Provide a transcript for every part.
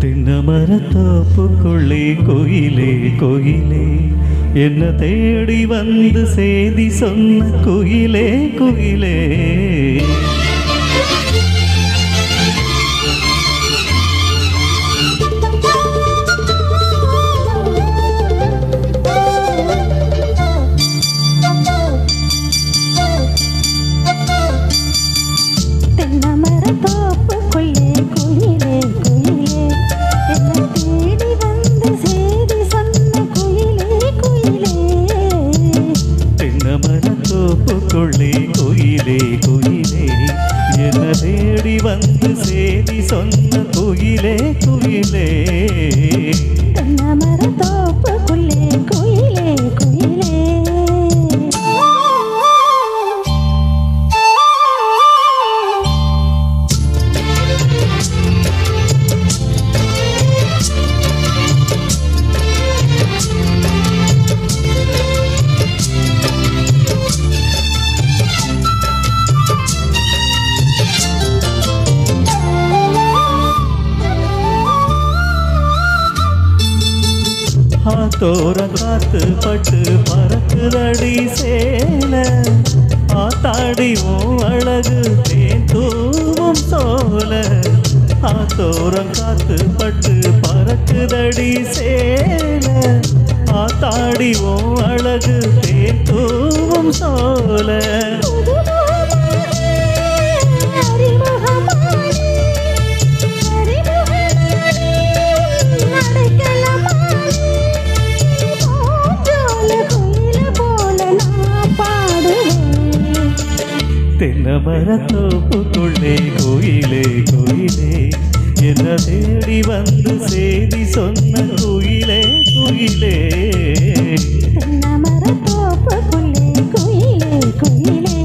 தென்னமரத்தோப்புக்குள்ளே கோயிலே கோயிலே என்ன தேடி வந்து செய்தி சொன்ன கோயிலே கோயிலே கோயிலே கோயிலே என்ன தேடி வந்து சேதி சொன்ன கோயிலே கோயிலே தென்னமரத்தோப்புக்குள்ளே கோயிலே கோயிலே தோர காத்து பட்டு பறக்குதடி சேல ஆத்தாடிவும் அழகு தேன் தூவும் சோல ஆத்தோரம் காத்து பட்டு பறக்குதடி சேல ஆத்தாடிவும் அழகு தேன் தூவும் சோல தென்னமரத்தோப்புக்குள்ளே கோயிலே கோயிலே என்ன தேடி வந்து சேதி சொன்ன கோயிலே கோயிலே தென்னமரத்தோப்புக்குள்ளே கோயிலே கோயிலே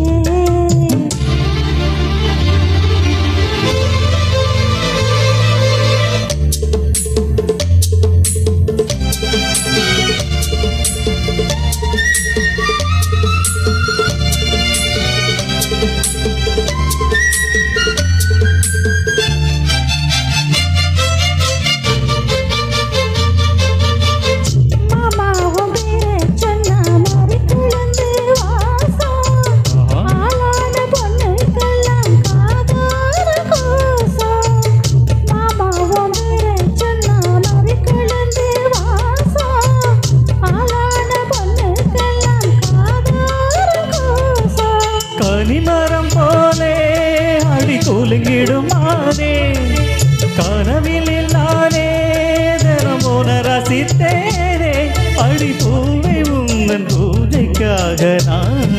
கனிமரம் போலே அடி குலுங்கிடுமானே கனவில் இல்லானே தினமோன ரசித்தேனே அடி பூவை உந்தன் பூஜைக்காக நான்